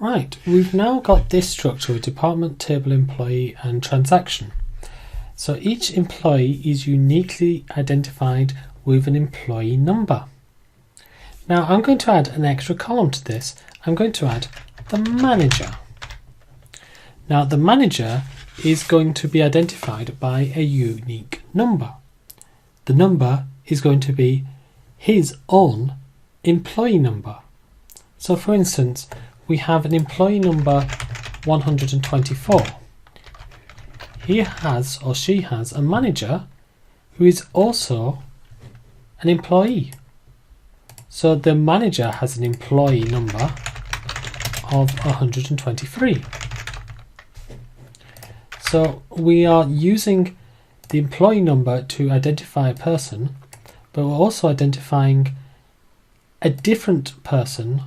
Right, we've now got this structure with department, table, employee and transaction. So each employee is uniquely identified with an employee number. Now I'm going to add an extra column to this. I'm going to add the manager. Now the manager is going to be identified by a unique number. The number is going to be his own employee number. So for instance, we have an employee number 124. He has or she has a manager who is also an employee. So the manager has an employee number of 123. So we are using the employee number to identify a person, but we're also identifying a different person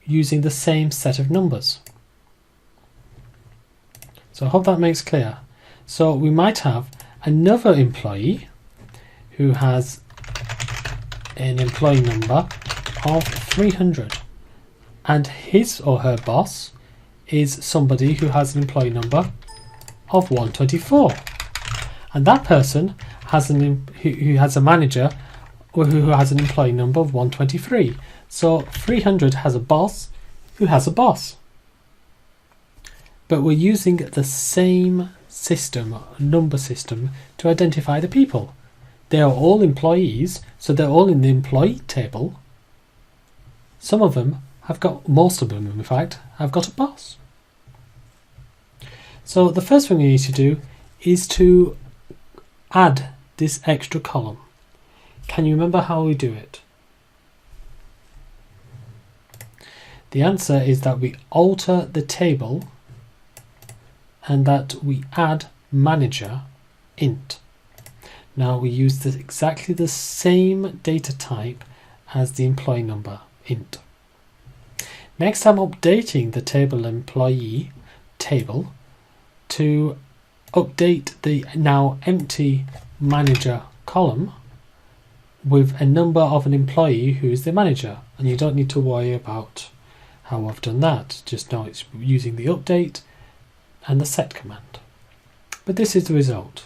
using the same set of numbers. So I hope that makes clear. So we might have another employee who has an employee number of 300, and his or her boss is somebody who has an employee number of 124, and that person has who has a manager or who has an employee number of 123. So 300 has a boss who has a boss. But we're using the same system, number system, to identify the people. They are all employees, so they're all in the employee table. Some of them have got, most of them in fact, have got a boss. So the first thing we need to do is to add this extra column. Can you remember how we do it? The answer is that we alter the table and that we add manager int. Now we use exactly the same data type as the employee number int. Next, I'm updating the table employee table to update the now empty manager column with a number of an employee who is the manager, and you don't need to worry about how I've done that. Just know it's using the update and the set command. But this is the result.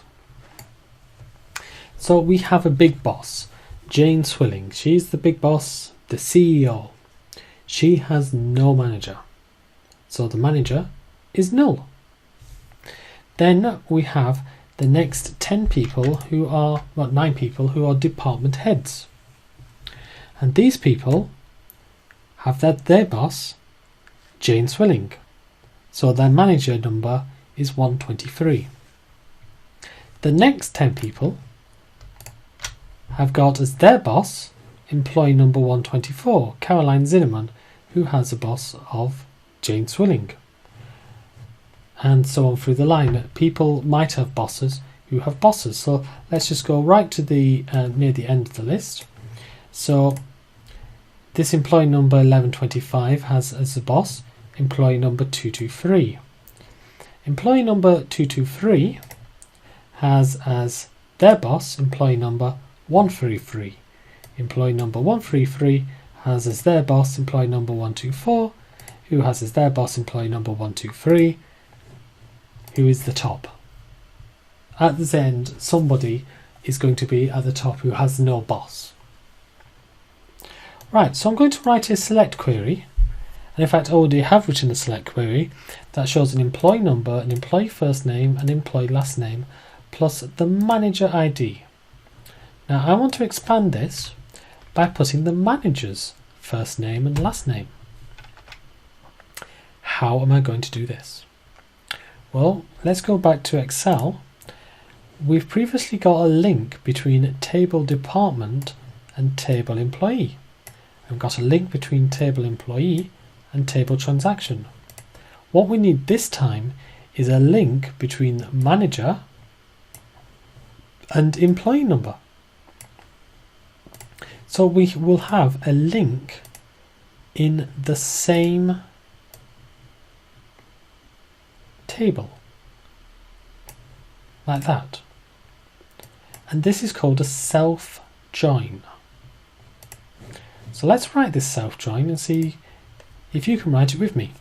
So we have a big boss, Jane Swilling. She's the big boss, the CEO. She has no manager, so the manager is null. Then we have the next 10 people who are, well, 9 people who are department heads. And these people have their boss, Jane Swilling. So their manager number is 123. The next 10 people have got as their boss employee number 124, Caroline Zinnemann, who has a boss of Jane Swilling. And so on through the line. People might have bosses who have bosses. So let's just go right to the near the end of the list. So this employee number 1125 has as a boss employee number 223. Employee number 223 has as their boss employee number 133. Employee number 133 has as their boss employee number 124, who has as their boss employee number 123, who is the top. At the end, somebody is going to be at the top who has no boss. Right, so I'm going to write a select query, and in fact I already have written a select query that shows an employee number, an employee first name, an employee last name, plus the manager ID. Now I want to expand this by putting the manager's first name and last name. How am I going to do this? Well, let's go back to Excel. We've previously got a link between table department and table employee. We've got a link between table employee and table transaction. What we need this time is a link between manager and employee number. So we will have a link in the same table, like that. And this is called a self-join. So let's write this self-join and see if you can write it with me.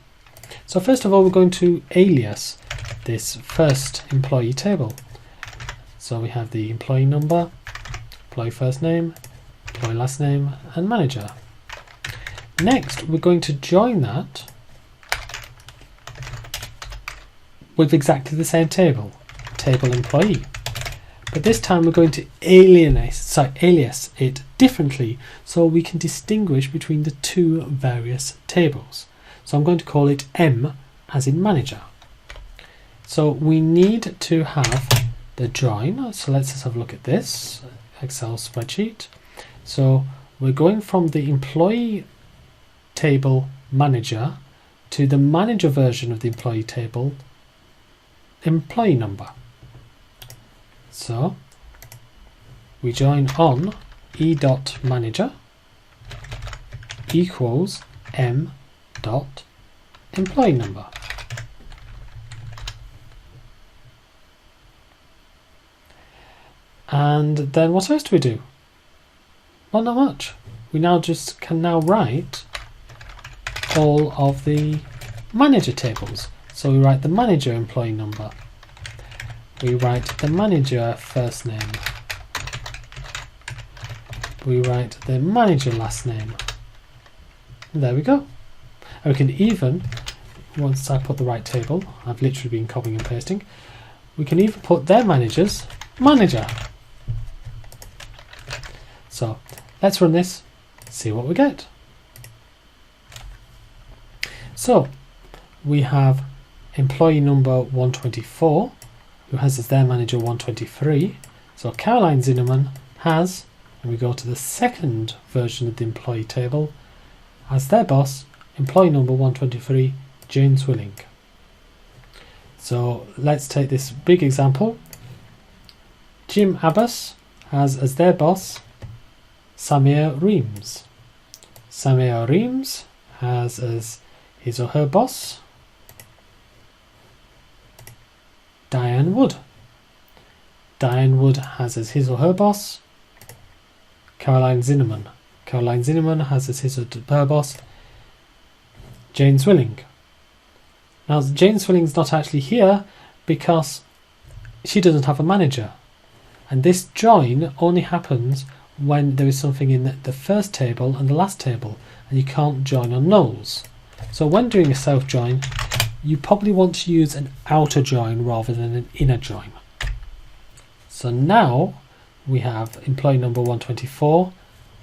So first of all, we're going to alias this first employee table. So we have the employee number, employee first name, employee last name, and manager. Next, we're going to join that with exactly the same table, table employee. But this time we're going to alias it differently so we can distinguish between the two various tables. So I'm going to call it M as in manager. So we need to have the join. So let's just have a look at this Excel spreadsheet. So we're going from the employee table manager to the manager version of the employee table employee number. So we join on e.manager equals m.employee number. And then what else do we do? Well, not much. We now just can now write all of the manager tables. So we write the manager employee number. We write the manager first name. We write the manager last name. And there we go. And we can even, once I put the right table, I've literally been copying and pasting, we can even put their manager's manager. So let's run this, see what we get. So we have employee number 124, who has as their manager 123. So Caroline Zinnerman has, and we go to the second version of the employee table, as their boss, employee number 123, Jane Swilling. So let's take this big example. Jim Abbas has as their boss, Samir Reams. Samir Reams has as his or her boss, Diane Wood. Diane Wood has as his or her boss, Caroline Zinnerman. Caroline Zinnerman has as his or her boss, Jane Swilling. Now Jane Swilling's not actually here because she doesn't have a manager. And this join only happens when there is something in the first table and the last table, and you can't join on nulls. So when doing a self join, you probably want to use an outer join rather than an inner join. So now we have employee number 124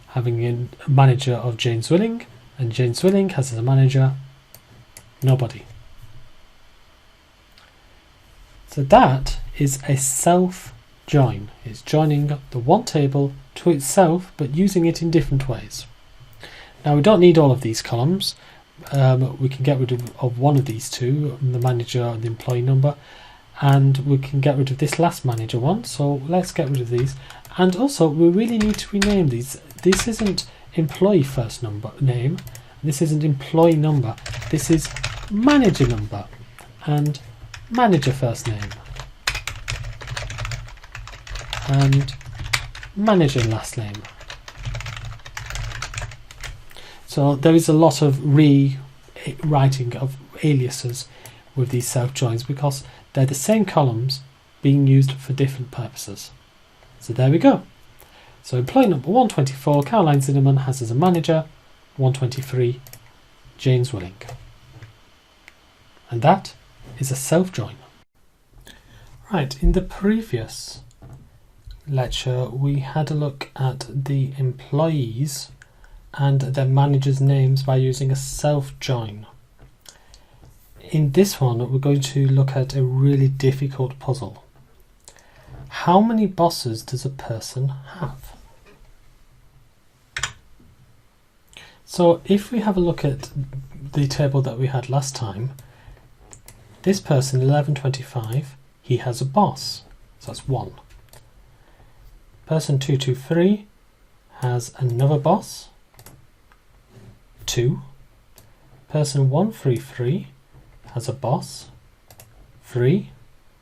having a manager of Jane Swilling, and Jane Swilling has as a manager nobody. So that is a self join. It's joining the one table to itself but using it in different ways. Now we don't need all of these columns. We can get rid of one of these two, the manager and the employee number, and we can get rid of this last manager one. So let's get rid of these. And also we really need to rename these. This isn't employee first name, this isn't employee number, this is manager number and manager first name and manager last name. So there is a lot of rewriting of aliases with these self joins because they're the same columns being used for different purposes. So there we go. So employee number 124, Caroline Zinnerman, has as a manager 123, Jane Swilling. And that is a self join. Right, in the previous lecture we had a look at the employees and their managers' names by using a self join. In this one we're going to look at a really difficult puzzle. How many bosses does a person have? So if we have a look at the table that we had last time, this person 1125, he has a boss, so that's 1. Person 223 has another boss, 2. Person 133 has a boss, 3.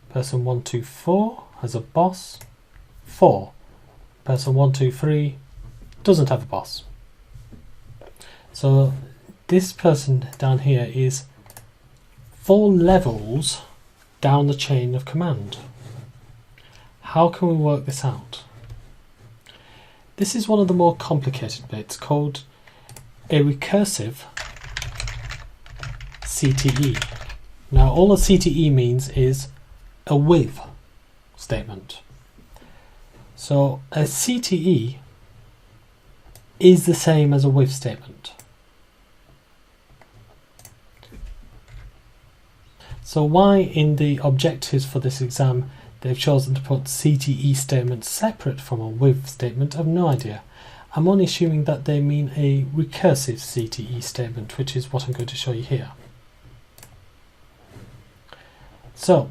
Person 124 has a boss, 4. Person 123 doesn't have a boss. So this person down here is 4 levels down the chain of command. How can we work this out? This is one of the more complicated bits called a recursive CTE. Now all a CTE means is a with statement. So a CTE is the same as a with statement. So why in the objectives for this exam they've chosen to put CTE statement separate from a with statement, I've no idea. I'm only assuming that they mean a recursive CTE statement, which is what I'm going to show you here. So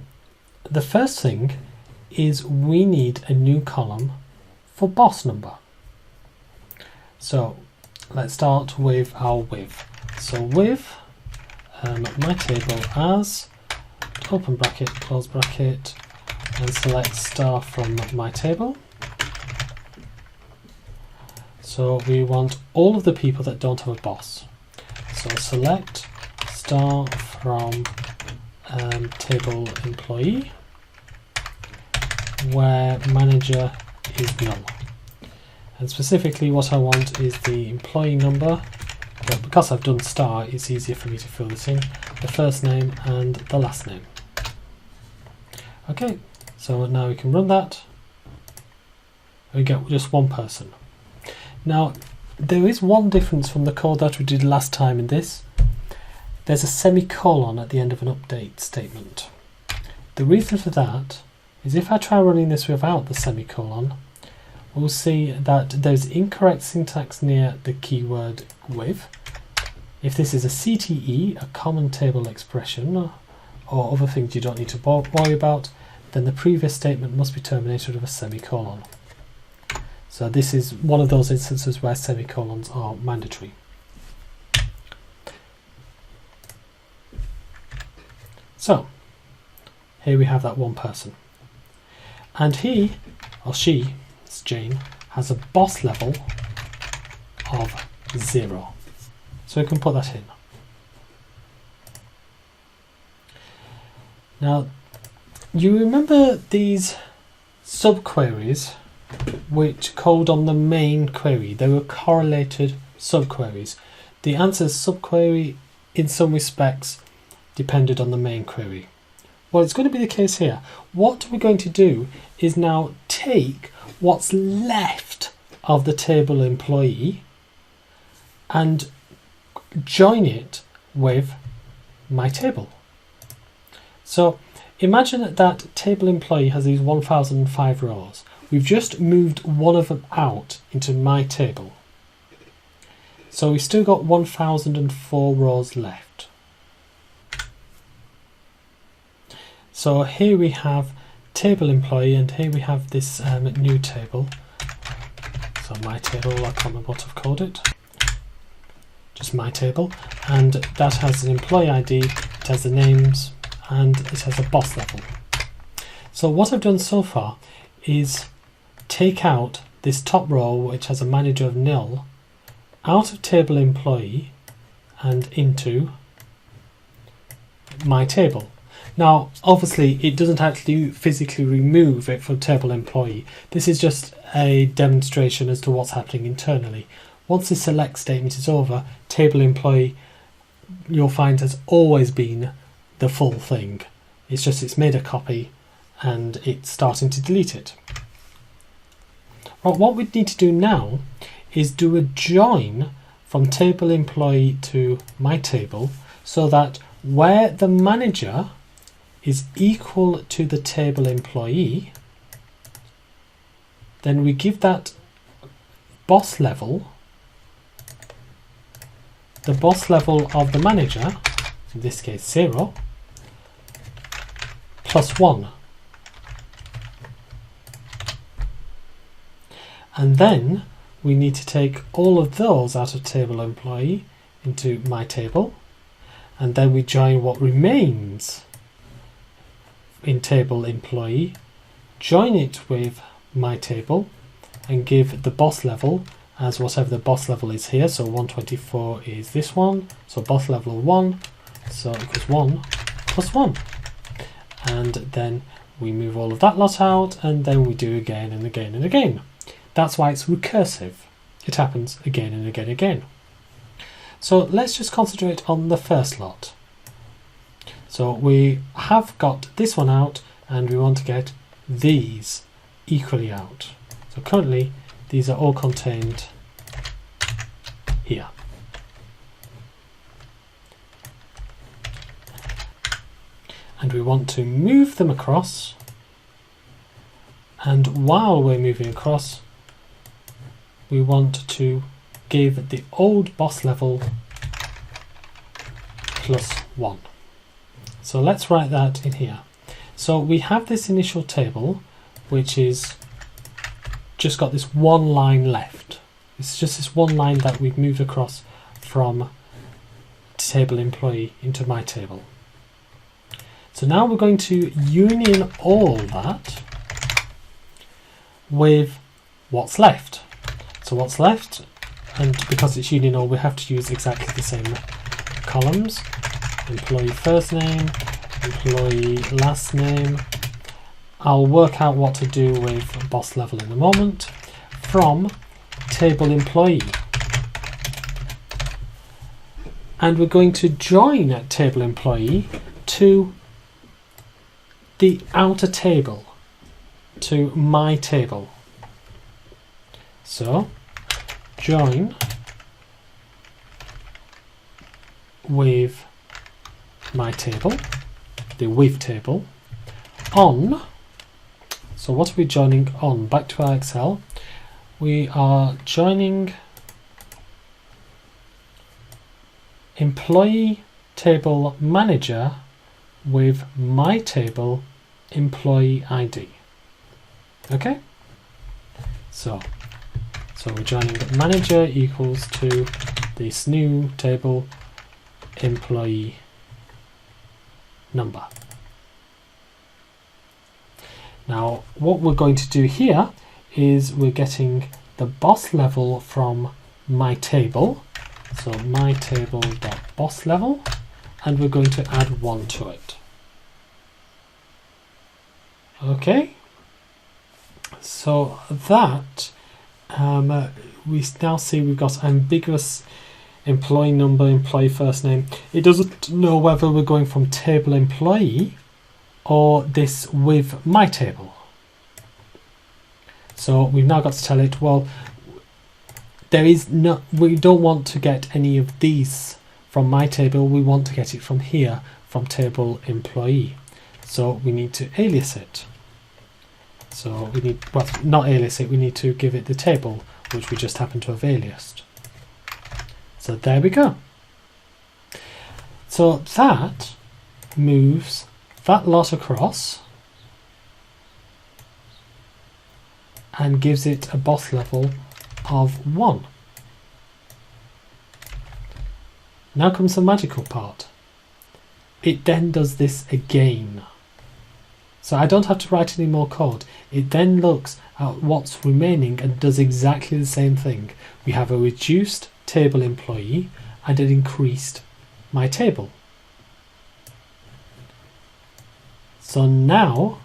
the first thing is we need a new column for boss number. So let's start with our with. So with my table as open bracket, close bracket, and select star from my table. So we want all of the people that don't have a boss. So select star from table employee where manager is null. And specifically what I want is the employee number, but because I've done star it's easier for me to fill this in, the first name and the last name. Okay, so now we can run that and we get just one person. Now there is one difference from the code that we did last time in this. There's a semicolon at the end of an update statement. The reason for that is if I try running this without the semicolon, we'll see that there's incorrect syntax near the keyword with. If this is a CTE, a common table expression, or other things you don't need to worry about, then the previous statement must be terminated with a semicolon. So this is one of those instances where semicolons are mandatory. So here we have that one person, and he or she, it's Jane, has a boss level of 0. So we can put that in. Now you remember these subqueries which called on the main query. They were correlated subqueries. The answers subquery in some respects depended on the main query. Well, it's going to be the case here. What we're going to do is now take what's left of the table employee and join it with my table. So imagine that table employee has these 1005 rows. We've just moved one of them out into my table. So we've still got 1004 rows left. So here we have table employee, and here we have this new table. So my table, I can't remember what I've called it. Just my table, and that has an employee ID, it has the names, and it has a boss level. So what I've done so far is take out this top row, which has a manager of nil, out of table employee and into my table. Now obviously it doesn't actually physically remove it from table employee. This is just a demonstration as to what's happening internally. Once the select statement is over, table employee you'll find has always been the full thing. It's just it's made a copy and it's starting to delete it. Well, what we need to do now is do a join from table employee to my table, so that where the manager is equal to the table employee, then we give that boss level, the boss level of the manager, in this case 0, plus 1. And then we need to take all of those out of table employee into my table, and then we join what remains in table employee, join it with my table, and give the boss level as whatever the boss level is here. So 124 is this one, so boss level 1, so equals 1 plus 1. And then we move all of that lot out, and then we do again and again and again. That's why it's recursive. It happens again and again and again. So let's just concentrate on the first lot. So we have got this one out, and we want to get these equally out. So currently these are all contained here. And we want to move them across, and while we're moving across, we want to give the old boss level plus 1. So let's write that in here. So we have this initial table, which is just got this one line left. It's just this one line that we've moved across from table employee into my table. So now we're going to union all that with what's left. So what's left, and because it's union all, we have to use exactly the same columns. Employee first name, employee last name. I'll work out what to do with boss level in a moment. From table employee. And we're going to join table employee to the outer table, to my table. So join with my table, the with table, on. So what are we joining on? Back to our Excel. We are joining employee table manager with my table employee ID. Okay? So we're joining manager equals to this new table employee number. Now what we're going to do here is we're getting the boss level from my table. So my table.boss level, and we're going to add 1 to it. Okay, so that we now see we've got ambiguous employee number, employee first name. It doesn't know whether we're going from table employee or this with my table. So we've now got to tell it, well, we don't want to get any of these from my table, we want to get it from here, from table employee. So we need to alias it. So we need, well, not alias it, we need to give it the table, which we just happen to have aliased. So there we go. So that moves that lot across and gives it a boss level of 1. Now comes the magical part. It then does this again. So I don't have to write any more code. It then looks at what's remaining and does exactly the same thing. We have a reduced table employee and an increased my table. So now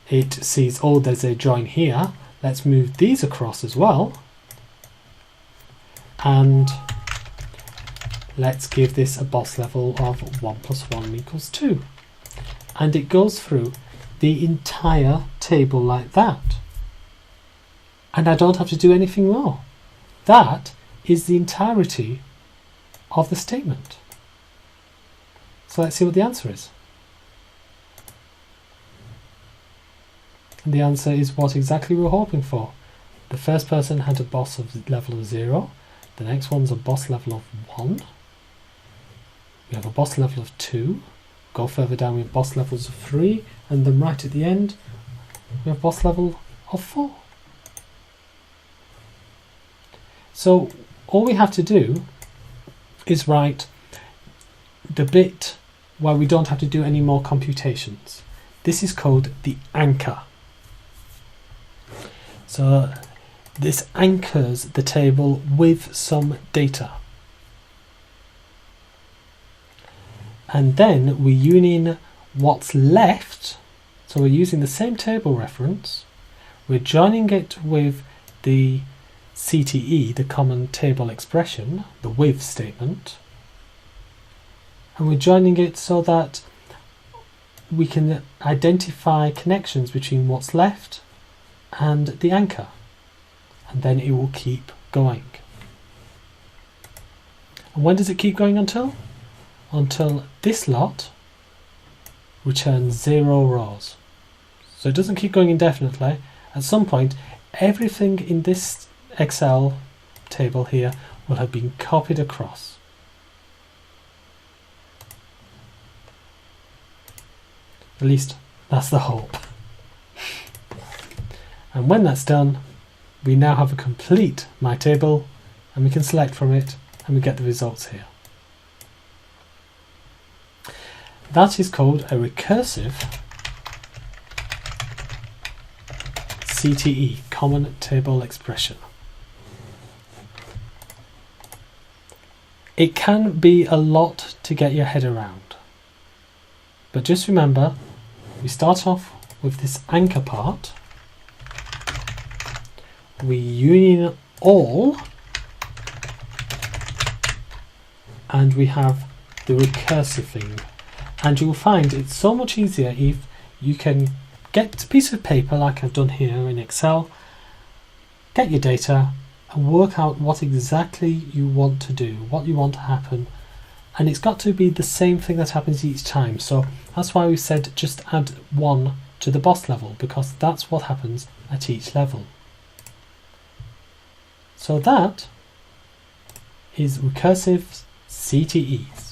it sees, oh, there's a join here. Let's move these across as well. And let's give this a boss level of 1 plus 1 equals 2. And it goes through the entire table like that. And I don't have to do anything more. That is the entirety of the statement. So let's see what the answer is. And the answer is what exactly we're hoping for. The first person had a boss of level of 0. The next one's a boss level of 1. We have a boss level of 2. Go further down, we have boss levels of 3. And then right at the end, we have boss level of 4. So all we have to do is write the bit where we don't have to do any more computations. This is called the anchor. So this anchors the table with some data. And then we union what's left, so we're using the same table reference, we're joining it with the CTE, the common table expression, the with statement, and we're joining it so that we can identify connections between what's left and the anchor, and then it will keep going. And when does it keep going until? Until this lot returns 0 rows. So it doesn't keep going indefinitely. At some point, everything in this Excel table here will have been copied across. At least that's the hope. And when that's done, we now have a complete My Table, and we can select from it and we get the results here. That is called a recursive CTE, common table expression. It can be a lot to get your head around, but just remember, we start off with this anchor part, we union all, and we have the recursive thing. And you'll find it's so much easier if you can get a piece of paper like I've done here in Excel, get your data and work out what exactly you want to do, what you want to happen. And it's got to be the same thing that happens each time. So that's why we said just add 1 to the boss level, because that's what happens at each level. So that is recursive CTEs.